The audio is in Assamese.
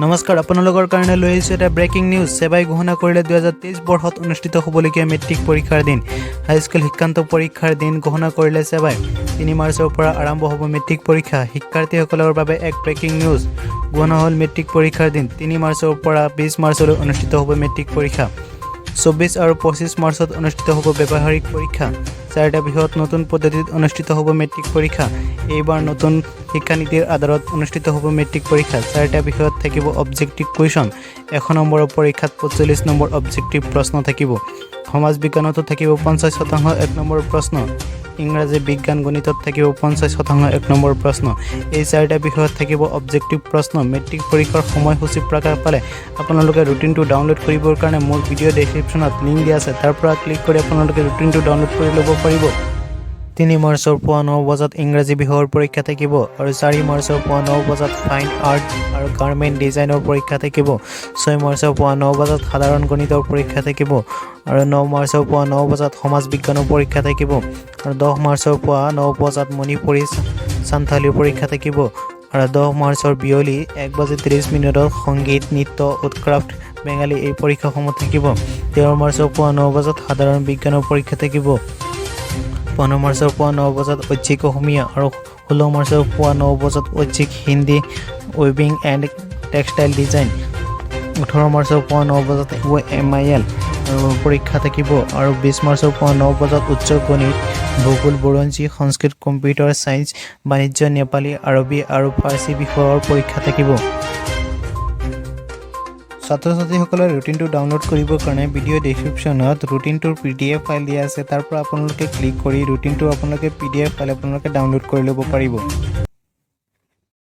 নমস্কাৰ আপোনালোকৰ কাৰণে লৈ আহিছোঁ এটা ব্ৰেকিং নিউজ সেবাই ঘোষণা কৰিলে 2023 বৰ্ষত অনুষ্ঠিত হ'বলগীয়া মেট্ৰিক পৰীক্ষাৰ দিন হাইস্কুল শিক্ষান্ত পৰীক্ষাৰ দিন ঘোষণা কৰিলে সেবাই 3 মাৰ্চৰ পৰা আৰম্ভ হ'ব মেট্ৰিক পৰীক্ষা শিক্ষাৰ্থীসকলৰ বাবে এক ব্ৰেকিং নিউজ ঘোষণা হ'ল মেট্ৰিক পৰীক্ষাৰ দিন 3 মাৰ্চৰ পৰা 20 মাৰ্চলৈ অনুষ্ঠিত হ'ব মেট্ৰিক পৰীক্ষা 24 আৰু 25 মাৰ্চত অনুষ্ঠিত হ'ব ব্যৱহাৰিক পৰীক্ষা চাৰিটা বিষয়ত নতুন পদ্ধতিত অনুষ্ঠিত হ'ব মেট্ৰিক পৰীক্ষা এইবাৰ নতুন শিক্ষানীতিৰ আধাৰত অনুষ্ঠিত হ'ব মেট্ৰিক পৰীক্ষা চাৰিটা বিষয়ত থাকিব অবজেক্টিভ কুৱেশ্যন 1 নম্বৰৰ পৰীক্ষাত 45 নম্বৰ অবজেক্টিভ প্ৰশ্ন থাকিব সমাজ বিজ্ঞানতো থাকিব 50% 1 নম্বৰ প্ৰশ্ন ইংৰাজী বিজ্ঞান গণিতত থাকিব 50% 1 নম্বৰ প্ৰশ্ন এই চাৰিটা বিষয়ত থাকিব অবজেক্টিভ প্ৰশ্ন মেট্ৰিক পৰীক্ষাৰ সময়সূচী প্ৰকাশ পালে আপোনালোকে ৰুটিনটো ডাউনলোড কৰিবৰ কাৰণে মোৰ ভিডিঅ' ডেসক্ৰিপচনত লিংক দিয়া আছে তাৰ পৰা ক্লিক কৰি আপোনালোকে ৰুটিনটো ডাউনলোড কৰি ল'ব পাৰিব 3 মাৰ্চৰ পুৱা 9 বজাত ইংৰাজী বিষয়ৰ পৰীক্ষা থাকিব আৰু 4 মাৰ্চৰ পুৱা 9 বজাত ফাইন আৰ্ট আৰু গাৰ্মেণ্ট ডিজাইনৰ পৰীক্ষা থাকিব 6 মাৰ্চৰ পুৱা 9 বজাত সাধাৰণ গণিতৰ পৰীক্ষা থাকিব আৰু 9 মাৰ্চৰ পুৱা 9 বজাত সমাজ বিজ্ঞানৰ পৰীক্ষা থাকিব আৰু 10 মাৰ্চৰ পুৱা 9 বজাত মণিপুৰী সান্থালী পৰীক্ষা থাকিব আৰু 10 মাৰ্চৰ বিয়লি 1:30 সংগীত নৃত্য উৎক্ৰাফ্ট বেঙ্গালী এই পৰীক্ষাসমূহ থাকিব 13 মাৰ্চৰ পুৱা 9 বজাত সাধাৰণ বিজ্ঞানৰ পৰীক্ষা থাকিব 15 মাৰ্চৰ পুৱা 9 বজাত ঐচ্ছিক অসমীয়া আৰু 16 মাৰ্চৰ পুৱা 9 বজাত ঐচ্ছিক Hindi weaving and textile design 18 মাৰ্চৰ পুৱা 9 বজাত MIL পৰীক্ষা থাকিব আৰু 20 মাৰ্চৰ পুৱা 9 বজাত উচ্চ গণিত ভূগোল বুৰঞ্জী সংস্কৃত কম্পিউটাৰ সায়েন্স বাণিজ্য নেপালী আৰবী আৰু ফাৰ্চী বিষয়ৰ পৰীক্ষা থাকিব ছাত্ৰ-ছাত্ৰীসকলৰ ৰুটিনটো ডাউনলোড কৰিবৰ কাৰণে ভিডিঅ' ডেসক্ৰিপচনত ৰুটিনটোৰ PDF ফাইল দিয়া আছে তাৰ পৰা আপোনালোকে ক্লিক কৰি ৰুটিনটো আপোনালোকে PDF ফাইল আপোনালোকে ডাউনলোড কৰি ল'ব পাৰিব